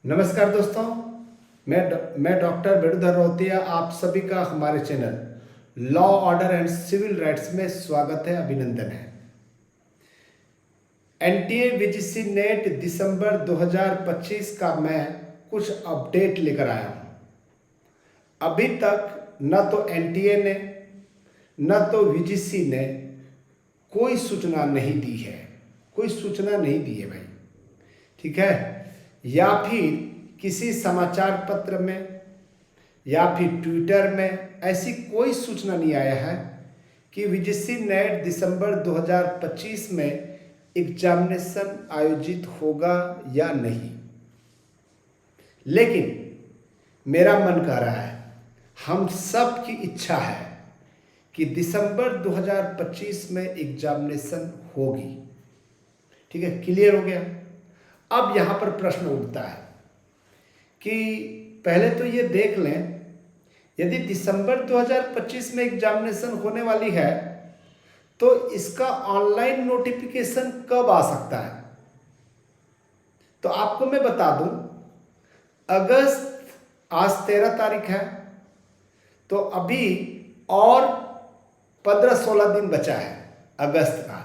नमस्कार दोस्तों, मैं डॉक्टर वेणुधर रोहतिया आप सभी का हमारे channel law order and civil rights में स्वागत है, अभिनंदन है। एनटीए वीजीसी नेट दिसंबर 2025 का मैं कुछ अपडेट लेकर आया हूं। अभी तक न तो एनटीए ने न तो वीजीसी ने कोई सूचना नहीं दी है, भाई, ठीक है। या फिर किसी समाचार पत्र में या फिर ट्विटर में ऐसी कोई सूचना नहीं आया है कि वीजीसी नेट दिसंबर 2025 में एग्जामिनेशन आयोजित होगा या नहीं। लेकिन मेरा मन कह रहा है, हम सब की इच्छा है कि दिसंबर 2025 में एग्जामिनेशन होगी। ठीक है, क्लियर हो गया। अब यहाँ पर प्रश्न उठता है कि पहले तो ये देख लें, यदि दिसंबर 2025 में एग्जामिनेशन होने वाली है तो इसका ऑनलाइन नोटिफिकेशन कब आ सकता है। तो आपको मैं बता दूं, अगस्त आज 13 तारीख है, तो अभी और 15-16 दिन बचा है अगस्त का,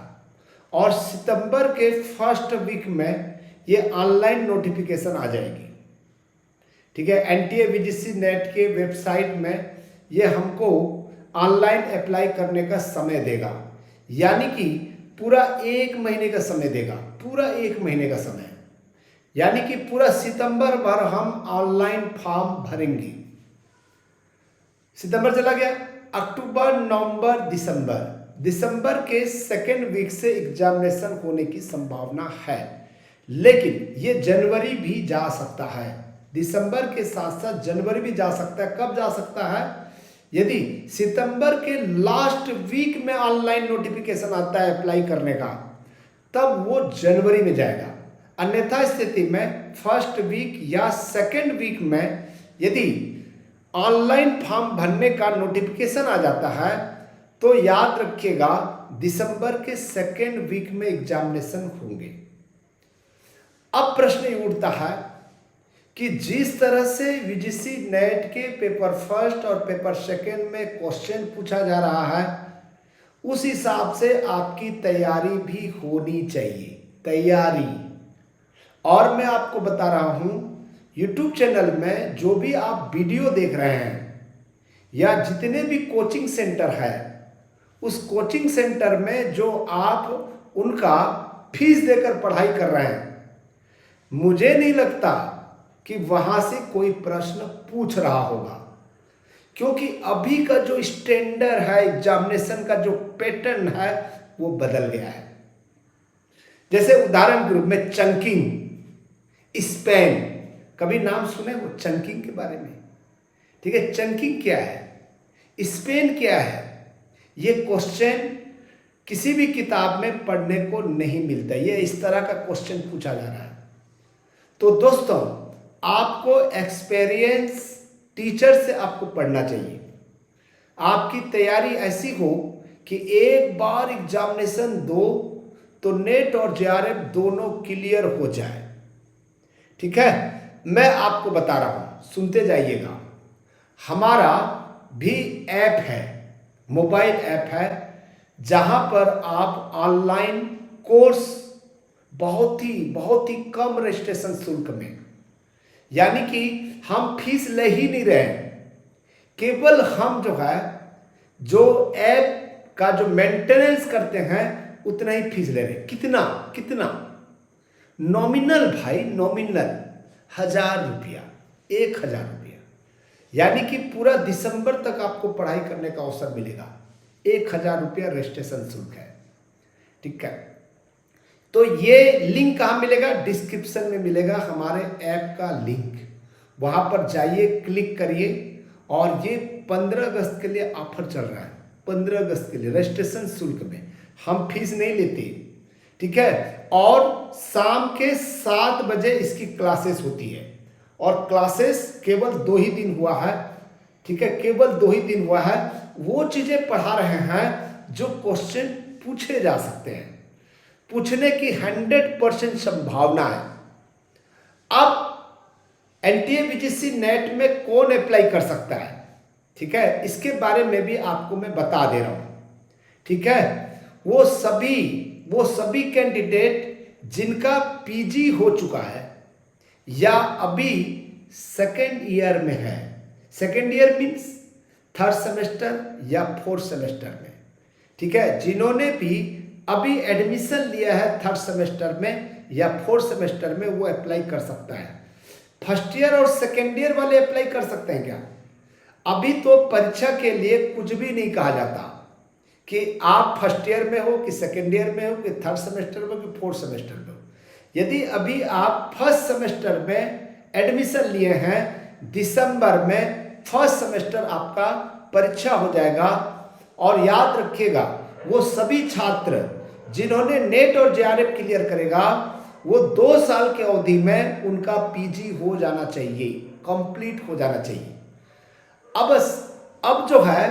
और सितंबर के फर्स्ट वीक में ये ऑनलाइन नोटिफिकेशन आ जाएगी। ठीक है, एनटीए वीजीसी नेट के वेबसाइट में ये हमको ऑनलाइन अप्लाई करने का समय देगा, यानी कि पूरा 1 महीने का समय देगा, पूरा 1 महीने का समय, यानी कि पूरा सितंबर भर हम ऑनलाइन फॉर्म भरेंगे। सितंबर चला गया, अक्टूबर, नवंबर, दिसंबर के सेकेंड वीक से एग्जामिनेशन होने की संभावना है। लेकिन ये जनवरी भी जा सकता है, दिसंबर के साथ साथ जनवरी भी जा सकता है। कब जा सकता है? यदि सितंबर के लास्ट वीक में ऑनलाइन नोटिफिकेशन आता है अप्लाई करने का, तब वो जनवरी में जाएगा। अन्यथा स्थिति में फर्स्ट वीक या सेकेंड वीक में यदि ऑनलाइन फॉर्म भरने का नोटिफिकेशन आ जाता है तो याद रखिएगा दिसंबर के सेकेंड वीक में एग्जामिनेशन होंगे। अब प्रश्न ये उठता है कि जिस तरह से वीजीसी नेट के पेपर फर्स्ट और पेपर सेकेंड में क्वेश्चन पूछा जा रहा है, उस हिसाब से आपकी तैयारी भी होनी चाहिए। और मैं आपको बता रहा हूं, यूट्यूब चैनल में जो भी आप वीडियो देख रहे हैं या जितने भी कोचिंग सेंटर है, उस कोचिंग सेंटर में जो आप उनका फीस देकर पढ़ाई कर रहे हैं, मुझे नहीं लगता कि वहां से कोई प्रश्न पूछ रहा होगा, क्योंकि अभी का जो स्टैंडर्ड है, एग्जामिनेशन का जो पैटर्न है, वो बदल गया है। जैसे उदाहरण के रूप में चंकिंग, स्पेन, कभी नाम सुने हो चंकिंग के बारे में? ठीक है, चंकिंग क्या है, स्पेन क्या है, ये क्वेश्चन किसी भी किताब में पढ़ने को नहीं मिलता। ये इस तरह का क्वेश्चन पूछा जा रहा है। तो दोस्तों, आपको एक्सपीरियंस टीचर से आपको पढ़ना चाहिए। आपकी तैयारी ऐसी हो कि एक बार एग्जामिनेशन दो तो नेट और जेआरएफ दोनों क्लियर हो जाए। ठीक है, मैं आपको बता रहा हूं, सुनते जाइएगा। हमारा भी ऐप है, मोबाइल ऐप है, जहां पर आप ऑनलाइन कोर्स बहुत ही कम रजिस्ट्रेशन शुल्क में, यानी कि हम फीस ले ही नहीं रहे, केवल हम जो ऐप का जो मेंटेनेंस करते हैं उतना ही फीस ले रहे हैं। कितना नॉमिनल भाई, नॉमिनल 1000 रुपया, 1000 रुपया, यानी कि पूरा दिसंबर तक आपको पढ़ाई करने का अवसर मिलेगा। 1000 रुपया रजिस्ट्रेशन शुल्क है। ठीक है, तो ये लिंक कहाँ मिलेगा? डिस्क्रिप्शन में मिलेगा हमारे ऐप का लिंक। वहां पर जाइए, क्लिक करिए, और ये 15 अगस्त के लिए ऑफर चल रहा है। 15 अगस्त के लिए रजिस्ट्रेशन शुल्क में हम फीस नहीं लेते। ठीक है, और शाम के 7 बजे इसकी क्लासेस होती है, और क्लासेस केवल 2 ही दिन हुआ है। ठीक है, केवल 2 ही दिन हुआ है। वो चीजें पढ़ा रहे हैं जो क्वेश्चन पूछे जा सकते हैं, पूछने की 100% संभावना है। अब एनटीए वीजीसी नेट में कौन अप्लाई कर सकता है, ठीक है, इसके बारे में भी आपको मैं बता दे रहा हूं, ठीक है। वो सभी कैंडिडेट जिनका पीजी हो चुका है या अभी सेकेंड ईयर में है, second year means third semester या फोर्थ सेमेस्टर में, ठीक है, जिन्होंने भी अभी एडमिशन लिया है थर्ड सेमेस्टर में या फोर्थ सेमेस्टर में, वो अप्लाई कर सकता है। फर्स्ट ईयर और सेकेंड ईयर वाले अप्लाई कर सकते हैं क्या? अभी तो परीक्षा के लिए कुछ भी नहीं कहा जाता कि आप फर्स्ट ईयर में हो कि सेकेंड ईयर में हो कि थर्ड सेमेस्टर में हो कि फोर्थ सेमेस्टर में हो। यदि अभी आप फर्स्ट सेमेस्टर में एडमिशन लिए हैं, दिसंबर में फर्स्ट सेमेस्टर आपका परीक्षा हो जाएगा। और याद रखिएगा, वो सभी छात्र जिन्होंने नेट और जेआरएफ क्लियर करेगा, वो 2 साल के अवधि में उनका पीजी हो जाना चाहिए, कंप्लीट हो जाना चाहिए। अब जो है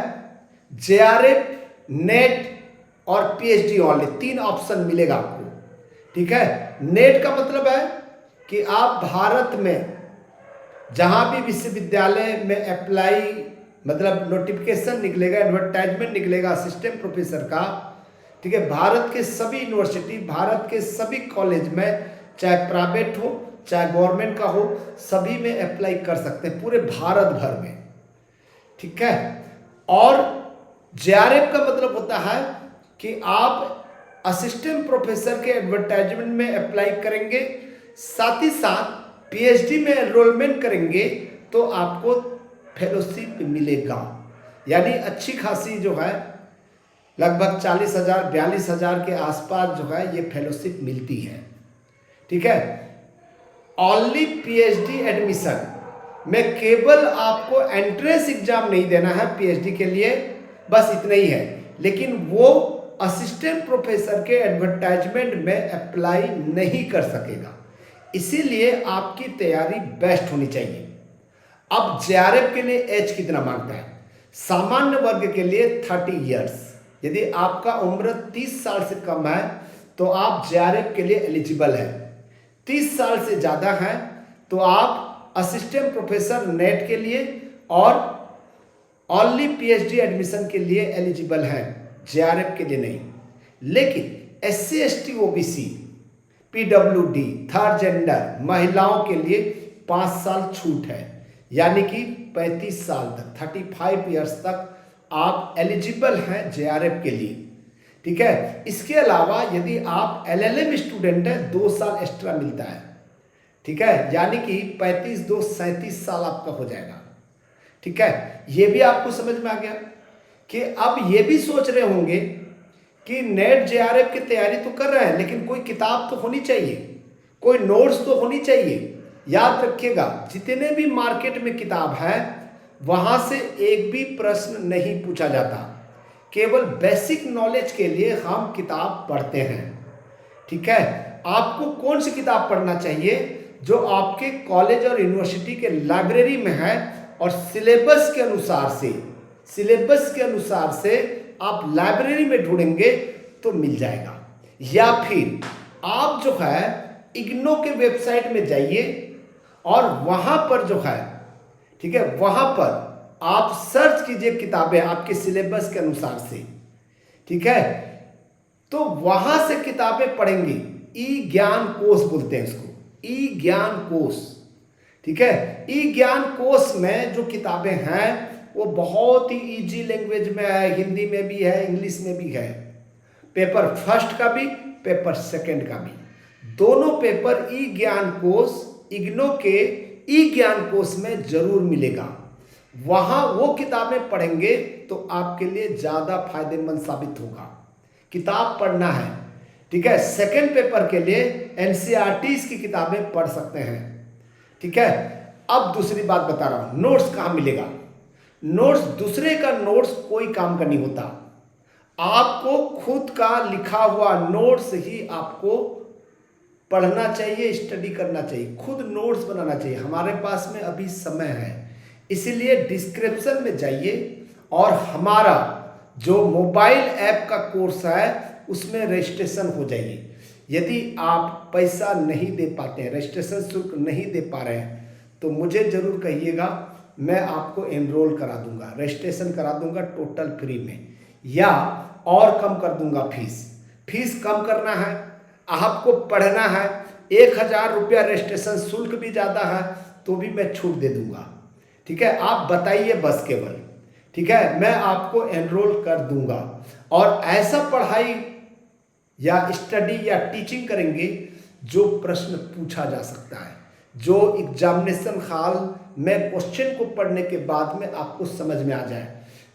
जेआरएफ, नेट और पीएचडी ओनली 3 ऑप्शन मिलेगा आपको, ठीक है। नेट का मतलब है कि आप भारत में जहां भी विश्वविद्यालय में अप्लाई, मतलब नोटिफिकेशन निकलेगा, एडवर्टाइजमेंट निकलेगा असिस्टेंट प्रोफेसर का, ठीक है, भारत के सभी यूनिवर्सिटी, भारत के सभी कॉलेज में, चाहे प्राइवेट हो चाहे गवर्नमेंट का हो, सभी में अप्लाई कर सकते हैं, पूरे भारत भर में, ठीक है। और जेआरएफ का मतलब होता है कि आप असिस्टेंट प्रोफेसर के एडवर्टाइजमेंट में अप्लाई करेंगे, साथ ही साथ पीएचडी में एनरोलमेंट करेंगे तो आपको फेलोशिप मिलेगा। यानी अच्छी खासी जो है लगभग 40,000 42,000 के आसपास जो है ये फेलोशिप मिलती है, ठीक है। ओनली पीएचडी एडमिशन में केवल आपको एंट्रेंस एग्जाम नहीं देना है पीएचडी के लिए, बस इतना ही है। लेकिन वो असिस्टेंट प्रोफेसर के एडवर्टाइजमेंट में अप्लाई नहीं कर सकेगा, इसीलिए आपकी तैयारी बेस्ट होनी चाहिए। अब जेआरएफ के लिए एज कितना मांगता है? सामान्य वर्ग के लिए 30 इयर्स। यदि आपका उम्र 30 साल से कम है तो आप जेआरएफ के लिए एलिजिबल है। 30 साल से ज़्यादा है तो आप असिस्टेंट प्रोफेसर नेट के लिए और ओनली पीएचडी एडमिशन के लिए एलिजिबल है, जेआरएफ के लिए नहीं। लेकिन SC ST OBC PWD third gender महिलाओं के लिए 5 साल छूट है, यानी कि 35 साल तक 35 ईयर्स तक आप एलिजिबल हैं जेआरएफ के लिए, ठीक है। इसके अलावा यदि आप एलएलएम स्टूडेंट हैं 2 साल एक्स्ट्रा मिलता है, ठीक है, यानी कि 35 2 37 साल आपका हो जाएगा, ठीक है। ये भी आपको समझ में आ गया कि अब ये भी सोच रहे होंगे कि नेट जेआरएफ की तैयारी तो कर रहे हैं, लेकिन कोई किताब तो होनी चाहिए, कोई नोट्स तो होनी चाहिए। याद रखिएगा, जितने भी मार्केट में किताब है वहां से एक भी प्रश्न नहीं पूछा जाता, केवल बेसिक नॉलेज के लिए हम किताब पढ़ते हैं, ठीक है। आपको कौन सी किताब पढ़ना चाहिए? जो आपके कॉलेज और यूनिवर्सिटी के लाइब्रेरी में है और सिलेबस के अनुसार से आप लाइब्रेरी में ढूंढेंगे तो मिल जाएगा। या फिर आप जो है इग्नो के वेबसाइट में जाइए और वहां पर जो है, ठीक है, वहां पर आप सर्च कीजिए किताबें आपके सिलेबस के अनुसार से, ठीक है। तो वहां से किताबें पढ़ेंगे। ई ज्ञान कोश बोलते हैं इसको, ई ज्ञान कोश, ठीक है। ई ज्ञान कोश में जो किताबें हैं वो बहुत ही इजी लैंग्वेज में है, हिंदी में भी है, इंग्लिश में भी है। पेपर फर्स्ट का भी, पेपर सेकंड का भी, दोनों पेपर ई ज्ञान कोश, इग्नो के ई ज्ञान कोश में जरूर मिलेगा। वहां वो किताबें पढ़ेंगे तो आपके लिए ज्यादा फायदेमंद साबित होगा। किताब पढ़ना है, ठीक है। सेकंड पेपर के लिए एनसीईआरटी की किताबें पढ़ सकते हैं, ठीक है। अब दूसरी बात बता रहा हूं, नोट्स कहां मिलेगा? नोट्स, दूसरे का नोट्स कोई काम का नहीं होता, आपको खुद का लिखा हुआ नोट्स ही आपको पढ़ना चाहिए, स्टडी करना चाहिए, खुद नोट्स बनाना चाहिए। हमारे पास में अभी समय है, इसीलिए डिस्क्रिप्शन में जाइए और हमारा जो मोबाइल ऐप का कोर्स है उसमें रजिस्ट्रेशन हो जाइए। यदि आप पैसा नहीं दे पाते हैं, रजिस्ट्रेशन शुल्क नहीं दे पा रहे हैं, तो मुझे ज़रूर कहिएगा, मैं आपको एनरोल करा दूंगा, रजिस्ट्रेशन करा दूंगा टोटल फ्री में, या और कम कर दूंगा फीस कम करना है, आपको पढ़ना है, 1,000 रुपया रजिस्ट्रेशन शुल्क भी ज़्यादा है तो भी मैं छूट दे दूंगा। ठीक है, आप बताइए बस केवल, ठीक है, मैं आपको एनरोल कर दूंगा। और ऐसा पढ़ाई या स्टडी या टीचिंग करेंगे जो प्रश्न पूछा जा सकता है, जो एग्जामिनेशन हॉल में क्वेश्चन को पढ़ने के बाद में आपको समझ में आ जाए।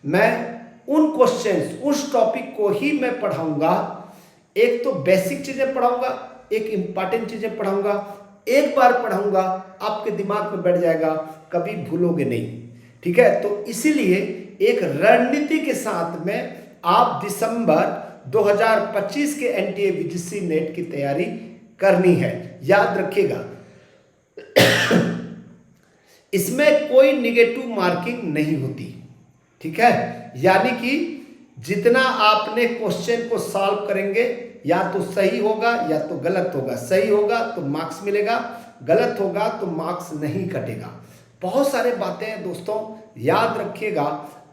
मैं उन क्वेश्चंस, उस टॉपिक को ही मैं पढ़ाऊंगा। एक तो बेसिक चीजें पढ़ाऊंगा, एक इंपॉर्टेंट चीजें पढ़ाऊंगा, एक बार पढ़ाऊंगा आपके दिमाग में बैठ जाएगा, कभी भूलोगे नहीं। ठीक है, तो इसीलिए एक रणनीति के साथ में आप दिसंबर 2025 के एनटीए वीजीसी नेट की तैयारी करनी है। याद रखिएगा, इसमें कोई निगेटिव मार्किंग नहीं होती। ठीक है, यानी कि जितना आपने क्वेश्चन को सॉल्व करेंगे, या तो सही होगा या तो गलत होगा। सही होगा तो मार्क्स मिलेगा, गलत होगा तो मार्क्स नहीं कटेगा। बहुत सारे बातें हैं दोस्तों, याद रखिएगा।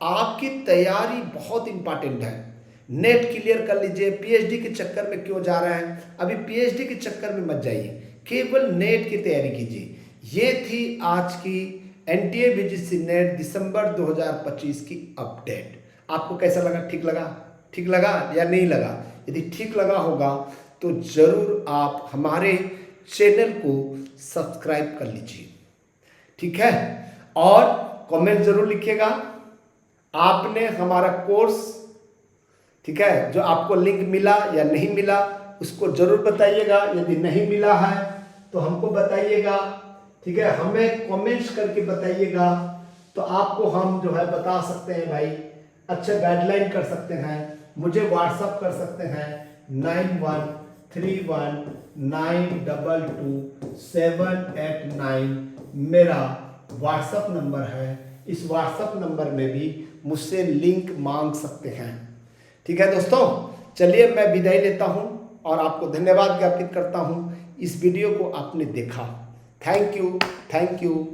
आपकी तैयारी बहुत इंपॉर्टेंट है। नेट क्लियर कर लीजिए। पीएचडी के चक्कर में क्यों जा रहे हैं? अभी पीएचडी के चक्कर में मत जाइए, केवल नेट की तैयारी कीजिए। ये थी आज की एनटीए वीजीसी नेट दिसंबर 2025 की अपडेट। आपको कैसा लगा? ठीक लगा या नहीं लगा? यदि ठीक लगा होगा तो जरूर आप हमारे चैनल को सब्सक्राइब कर लीजिए। ठीक है, और कमेंट जरूर लिखिएगा आपने हमारा कोर्स, ठीक है, जो आपको लिंक मिला या नहीं मिला उसको जरूर बताइएगा। यदि नहीं मिला है तो हमको बताइएगा। ठीक है, हमें कमेंट्स करके बताइएगा, तो आपको हम जो है बता सकते हैं भाई, अच्छे गाइडलाइन कर सकते हैं, मुझे व्हाट्सअप कर सकते हैं 9131922789 मेरा व्हाट्सअप नंबर है। इस व्हाट्सअप नंबर में भी मुझसे लिंक मांग सकते हैं। ठीक है दोस्तों, चलिए मैं विदाई लेता हूं और आपको धन्यवाद ज्ञापित करता हूं। इस वीडियो को आपने देखा, थैंक यू।